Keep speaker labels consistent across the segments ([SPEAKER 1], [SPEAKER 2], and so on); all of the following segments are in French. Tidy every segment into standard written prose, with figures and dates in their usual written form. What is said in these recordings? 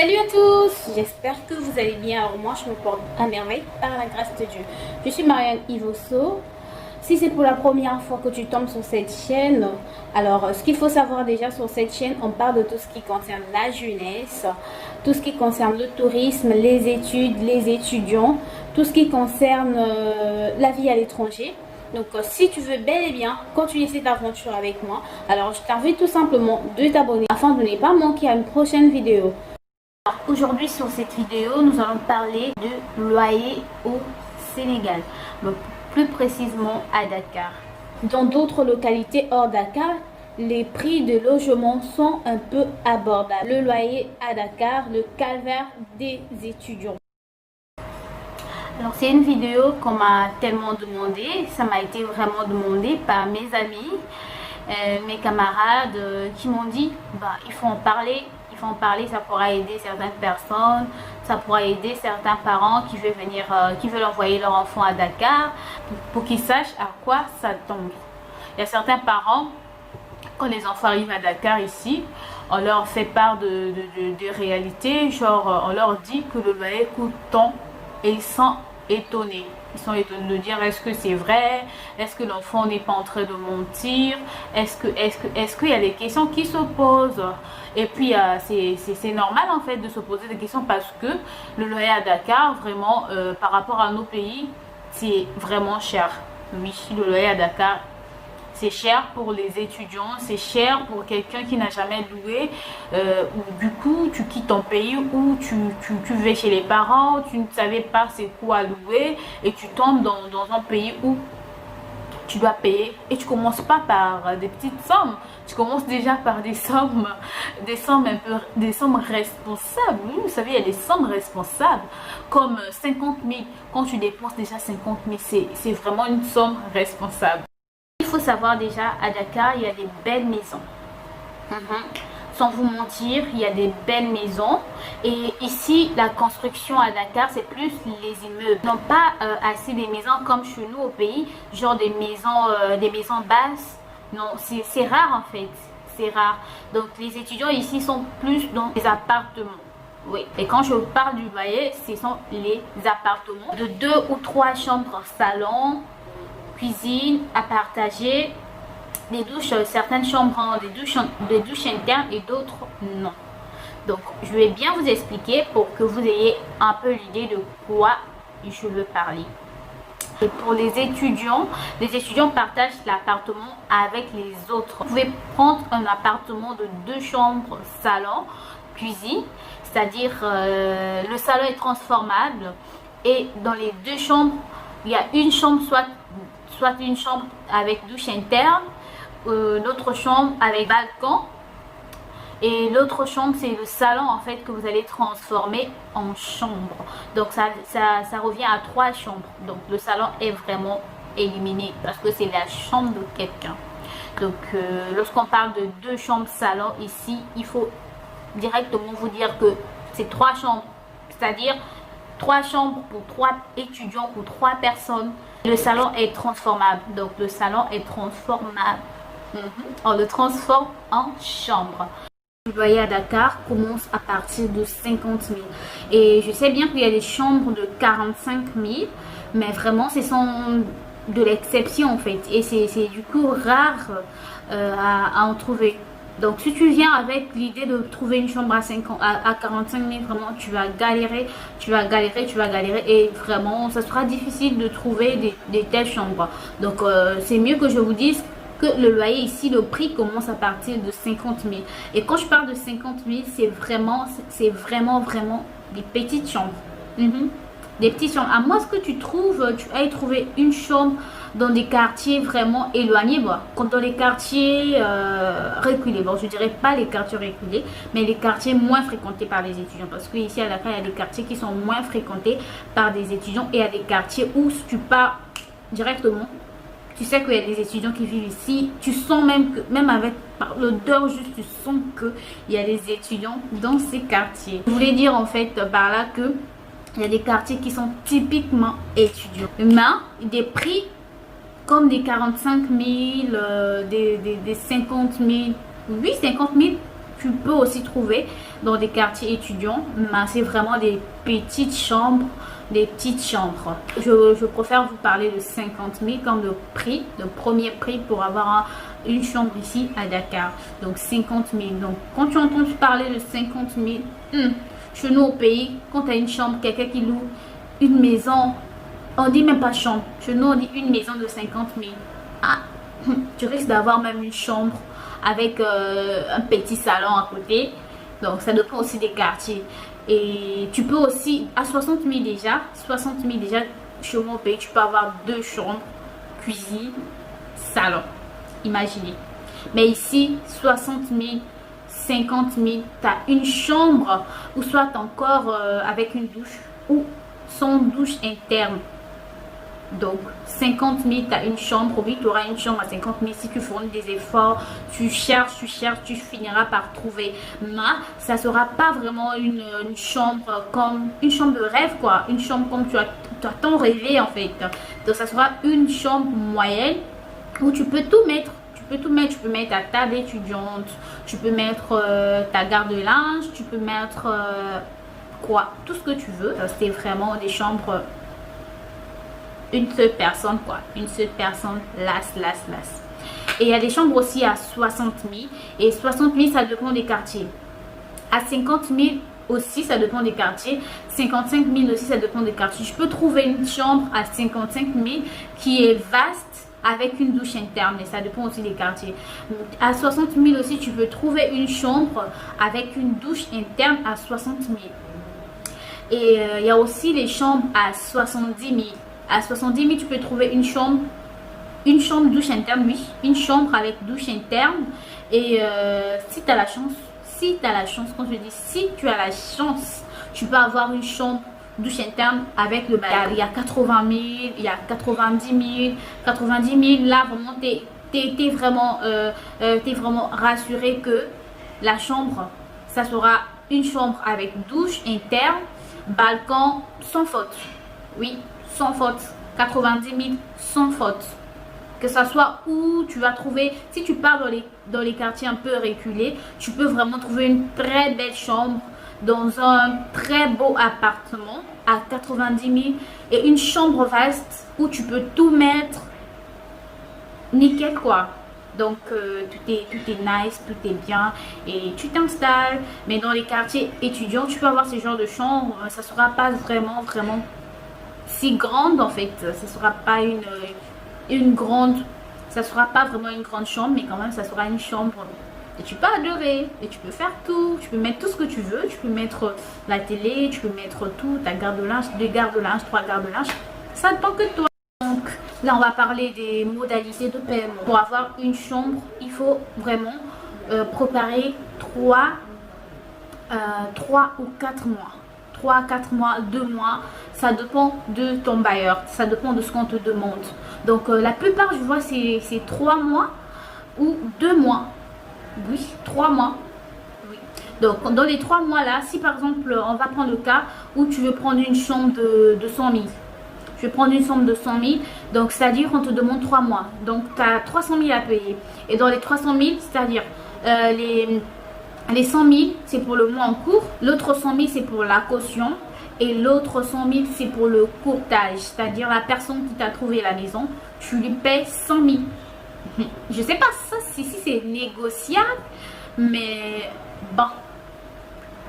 [SPEAKER 1] Salut à tous, j'espère que vous allez bien. Alors moi je me porte à merveille par la grâce de Dieu. Je suis Marianne Ivosso. Si c'est pour la première fois que tu tombes sur cette chaîne, alors ce qu'il faut savoir déjà sur cette chaîne, on parle de tout ce qui concerne la jeunesse, tout ce qui concerne le tourisme, les études, les étudiants, tout ce qui concerne la vie à l'étranger. Donc si tu veux bel et bien continuer cette aventure avec moi, alors je t'invite tout simplement de t'abonner afin de ne pas manquer à une prochaine vidéo. Aujourd'hui sur cette vidéo, nous allons parler de loyer au Sénégal, donc plus précisément à Dakar. Dans d'autres localités hors Dakar, les prix de logement sont un peu abordables. Le loyer à Dakar, le calvaire des étudiants. Alors c'est une vidéo qu'on m'a tellement demandé, ça m'a été vraiment demandé par mes amis, mes camarades qui m'ont dit il faut en parler. Ça pourra aider certaines personnes, ça pourra aider certains parents qui veulent venir, qui veulent envoyer leur enfant à Dakar pour qu'ils sachent à quoi ça tombe. Il y a certains parents, quand les enfants arrivent à Dakar ici, on leur fait part de réalités, genre on leur dit que le loyer coûte tant et ils sont étonnés. Ils sont étonnés de dire est-ce que c'est vrai, est-ce que l'enfant n'est pas en train de mentir, est-ce qu'il y a des questions qui se posent. Et puis c'est normal en fait de se poser des questions parce que le loyer à Dakar vraiment par rapport à nos pays c'est vraiment cher. Oui, le loyer à Dakar c'est cher pour les étudiants, c'est cher pour quelqu'un qui n'a jamais loué, ou du coup tu quittes ton pays ou tu vas chez les parents, tu ne savais pas c'est quoi louer et tu tombes dans un pays où tu dois payer et tu commences pas par des petites sommes, tu commences déjà par des sommes responsables. Oui, vous savez, il y a des sommes responsables comme 50 000. Quand tu dépenses déjà 50 000, c'est vraiment une somme responsable. Il faut savoir déjà, à Dakar, il y a des belles maisons. Sans vous mentir, il y a des belles maisons. Et ici, la construction à Dakar, c'est plus les immeubles. Non pas assez des maisons comme chez nous au pays, genre des maisons basses. Non, c'est rare en fait. C'est rare. Donc les étudiants ici sont plus dans les appartements. Oui, et quand je parle du loyer, ce sont les appartements de 2 ou 3 chambres, salon, cuisine à partager, des douches, certaines chambres ont des douches internes et d'autres non. Donc je vais bien vous expliquer pour que vous ayez un peu l'idée de quoi je veux parler. Et pour les étudiants partagent l'appartement avec les autres. Vous pouvez prendre un appartement de 2 chambres, salon, cuisine, c'est-à-dire le salon est transformable et dans les 2 chambres, il y a une chambre soit une chambre avec douche interne, l'autre chambre avec balcon et l'autre chambre c'est le salon en fait que vous allez transformer en chambre. Donc ça revient à 3 chambres. Donc le salon est vraiment éliminé parce que c'est la chambre de quelqu'un. Donc lorsqu'on parle de 2 chambres salon ici, il faut directement vous dire que c'est 3 chambres, c'est-à-dire 3 chambres pour 3 étudiants, pour 3 personnes. Le salon est transformable, donc le salon est transformable. On le transforme en chambre. Le loyer à Dakar commence à partir de 50 000. Et je sais bien qu'il y a des chambres de 45 000, mais vraiment ce sont de l'exception en fait. Et c'est du coup rare à en trouver. Donc si tu viens avec l'idée de trouver une chambre à 45 000, vraiment tu vas galérer et vraiment ça sera difficile de trouver des telles chambres. Donc c'est mieux que je vous dise que le loyer ici, le prix commence à partir de 50 000. Et quand je parle de 50 000, c'est vraiment des petites chambres. Des petites chambres. À moins que tu ailles trouver une chambre dans des quartiers vraiment éloignés, comme dans les quartiers reculés. Bon, je dirais pas les quartiers reculés, mais les quartiers moins fréquentés par les étudiants. Parce que ici à Dakar, il y a des quartiers qui sont moins fréquentés par des étudiants et il y a des quartiers où si tu pars directement, tu sais qu'il y a des étudiants qui vivent ici. Tu sens même avec l'odeur juste, tu sens qu'il y a des étudiants dans ces quartiers. Je voulais dire en fait par là que il y a des quartiers qui sont typiquement étudiants. Mais des prix comme des 45 000, des 50 000, oui 50 000, tu peux aussi trouver dans des quartiers étudiants, mais c'est vraiment des petites chambres, des petites chambres. Je préfère vous parler de 50 000 comme le prix, le premier prix pour avoir une chambre ici à Dakar. Donc 50 000. Donc quand tu entends parler de 50 000, chez nous au pays, quand tu as une chambre, quelqu'un qui loue une maison, on dit même pas chambre. Chez nous, on dit une maison de 50 000. Ah, tu risques d'avoir même une chambre avec un petit salon à côté. Donc ça dépend aussi des quartiers. Et tu peux aussi, à 60 000 déjà, chez moi au pays, tu peux avoir 2 chambres, cuisine, salon. Imaginez. Mais ici, 60 000, 50 000, tu as une chambre ou soit encore avec une douche ou sans douche interne. Donc 50 000, tu as une chambre. Oui, tu auras une chambre à 50 000 si tu fournis des efforts, tu cherches, tu finiras par trouver. Mais ça sera pas vraiment une chambre comme une chambre de rêve, quoi. Une chambre comme tu as tant rêvé en fait. Donc ça sera une chambre moyenne où tu peux tout mettre. Tu peux mettre ta table étudiante, tu peux mettre ta garde-linge, tu peux mettre tout ce que tu veux. C'est vraiment des chambres une seule personne, quoi. Une seule personne, las. Et il y a des chambres aussi à 60 000. Et 60 000, ça dépend des quartiers. À 50 000 aussi, ça dépend des quartiers. 55 000 aussi, ça dépend des quartiers. Je peux trouver une chambre à 55 000 qui est vaste avec une douche interne, mais ça dépend aussi des quartiers. À 60 000 aussi, tu peux trouver une chambre avec une douche interne à 60 000. Et il y a aussi les chambres à 70 000. À 70 000, tu peux trouver une chambre douche interne, oui, une chambre avec douche interne. Et si tu as la chance, quand je dis si tu as la chance, tu peux avoir une chambre douche interne avec le balcon. Il y a 80 000, il y a 90 000, 90 000. Là, vraiment, t'es vraiment rassuré que la chambre, ça sera une chambre avec douche interne, balcon, sans faute. Oui, sans faute. 90 000, sans faute. Que ça soit où tu vas trouver, si tu pars dans les quartiers un peu reculés, tu peux vraiment trouver une très belle chambre dans un très beau appartement à 90 000 et une chambre vaste où tu peux tout mettre nickel, quoi. Donc tout est nice, tout est bien et tu t'installes. Mais dans les quartiers étudiants, tu peux avoir ce genre de chambre, ça sera pas vraiment si grande en fait. Ça sera pas une grande, ça sera pas vraiment une grande chambre, mais quand même ça sera une chambre et tu peux adorer et tu peux faire tout, tu peux mettre tout ce que tu veux, tu peux mettre la télé, tu peux mettre tout, ta garde-linge, 2 garde-linge, 3 garde-linge, ça dépend que de toi. Donc là on va parler des modalités de paiement. Pour avoir une chambre, il faut vraiment préparer 3 ou 4 mois. 3, 4 mois, 2 mois, ça dépend de ton bailleur, ça dépend de ce qu'on te demande. Donc la plupart, je vois, c'est 3 mois ou 2 mois. Oui, 3 mois. Oui. Donc dans les 3 mois là, si par exemple, on va prendre le cas où tu veux prendre une chambre de 100 000. Je vais prendre une chambre de 100 000, donc c'est-à-dire qu'on te demande 3 mois. Donc tu as 300 000 à payer. Et dans les 300 000, c'est-à-dire les 100 000, c'est pour le mois en cours. L'autre 100 000, c'est pour la caution. Et l'autre 100 000, c'est pour le courtage. C'est-à-dire la personne qui t'a trouvé la maison, tu lui payes 100 000. Je sais pas ça, si c'est négociable. Mais bon,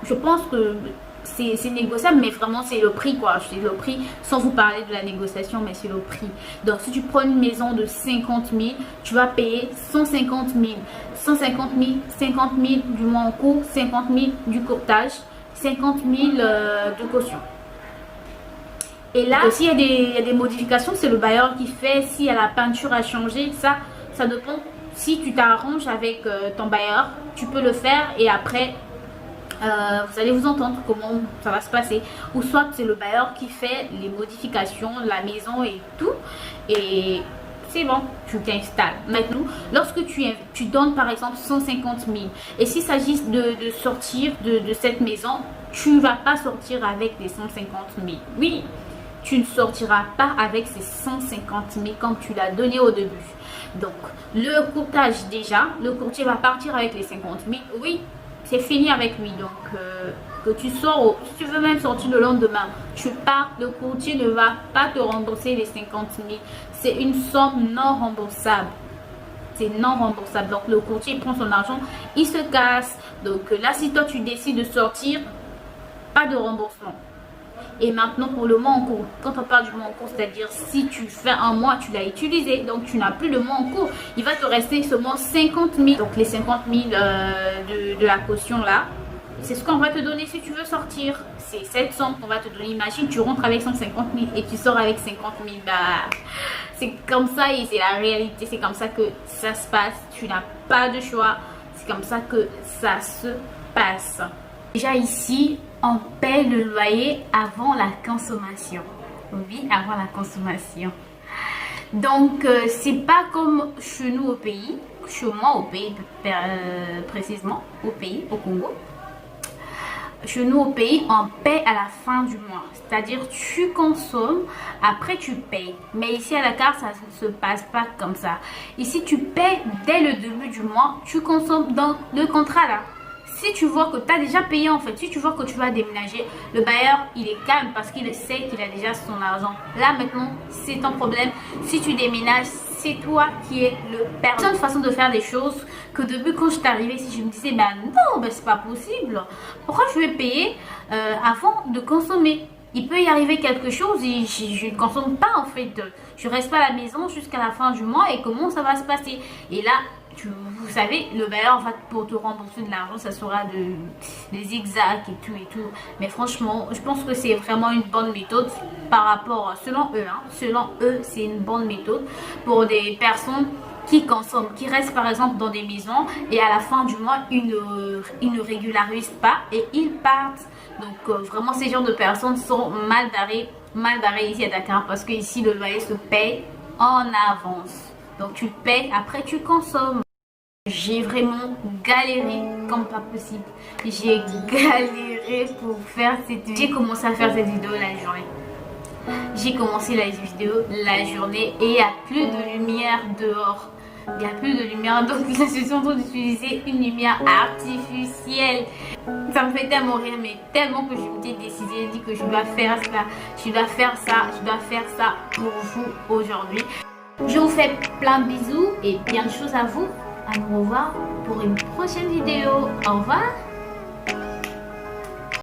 [SPEAKER 1] je pense que c'est négociable, mais vraiment c'est le prix, quoi. C'est le prix, sans vous parler de la négociation, mais c'est le prix. Donc si tu prends une maison de 50 000, tu vas payer 150 000. 150 000, 50 000 du mois en cours, 50 000 du courtage, 50 000 de caution. Et là, s'il y a des modifications, c'est le bailleur qui fait. S'il y a la peinture à changer, ça dépend. Si tu t'arranges avec ton bailleur, tu peux le faire et après vous allez vous entendre comment ça va se passer. Ou soit c'est le bailleur qui fait les modifications, la maison et tout, et c'est bon, tu t'installes. Maintenant, lorsque tu donnes par exemple 150 000 et s'il s'agit de sortir de cette maison, tu ne vas pas sortir avec les 150 000. Oui, tu ne sortiras pas avec ces 150 000 comme tu l'as donné au début. Donc le courtage, déjà le courtier va partir avec les 50 000. Oui, c'est fini avec lui. Donc que tu sors, si tu veux même sortir le lendemain, tu pars, le courtier ne va pas te rembourser les 50 000. C'est une somme non remboursable. C'est non remboursable. Donc le courtier prend son argent, il se casse. Donc là, si toi tu décides de sortir, pas de remboursement. Et maintenant pour le mois en cours, quand on parle du mois en cours, c'est-à-dire si tu fais un mois, tu l'as utilisé, donc tu n'as plus le mois en cours, il va te rester seulement 50 000. Donc les 50 000 de la caution là, c'est ce qu'on va te donner si tu veux sortir. C'est cette somme qu'on va te donner. Imagine, tu rentres avec 150 000 et tu sors avec 50 000. Bah, c'est comme ça et c'est la réalité. C'est comme ça que ça se passe. Tu n'as pas de choix. C'est comme ça que ça se passe. Déjà ici, on paie le loyer avant la consommation. Oui, avant la consommation. Donc, c'est pas comme chez nous au pays, chez moi au pays, précisément, au pays, au Congo. Chez nous au pays, on paie à la fin du mois. C'est-à-dire, tu consommes, après tu payes. Mais ici à Dakar, ça ne se passe pas comme ça. Ici, tu payes dès le début du mois, tu consommes dans le contrat là. Si tu vois que tu as déjà payé en fait, si tu vois que tu vas déménager, le bailleur il est calme parce qu'il sait qu'il a déjà son argent. Là maintenant, c'est ton problème. Si tu déménages, c'est toi qui es le père. C'est une façon de faire des choses que depuis quand je suis arrivée ici, je me disais, ben non, ben c'est pas possible. Pourquoi je vais payer avant de consommer? Il peut y arriver quelque chose et je ne consomme pas en fait. Je reste pas à la maison jusqu'à la fin du mois et comment ça va se passer? Et là, vous savez, le bailleur va pour te rembourser de l'argent, ça sera des zigzags et tout. Mais franchement, je pense que c'est vraiment une bonne méthode par rapport, selon eux, hein, selon eux, c'est une bonne méthode pour des personnes qui consomment, qui restent par exemple dans des maisons et à la fin du mois, ils ne régularisent pas et ils partent. Donc vraiment, ces genres de personnes sont mal barrées ici à Dakar parce que ici, le loyer se paye en avance. Donc tu payes, après tu consommes. J'ai vraiment galéré comme pas possible. J'ai galéré pour faire cette vidéo. J'ai commencé à faire cette vidéo la journée. J'ai commencé la vidéo la journée et il n'y a plus de lumière dehors. Il n'y a plus de lumière, donc je suis en train d'utiliser une lumière artificielle. Ça me fait tellement rire, mais tellement que je m'étais décidée, j'ai dit que je dois faire ça, je dois faire ça pour vous aujourd'hui. Je vous fais plein de bisous et bien de choses à vous. À nous revoir pour une prochaine vidéo. Au revoir.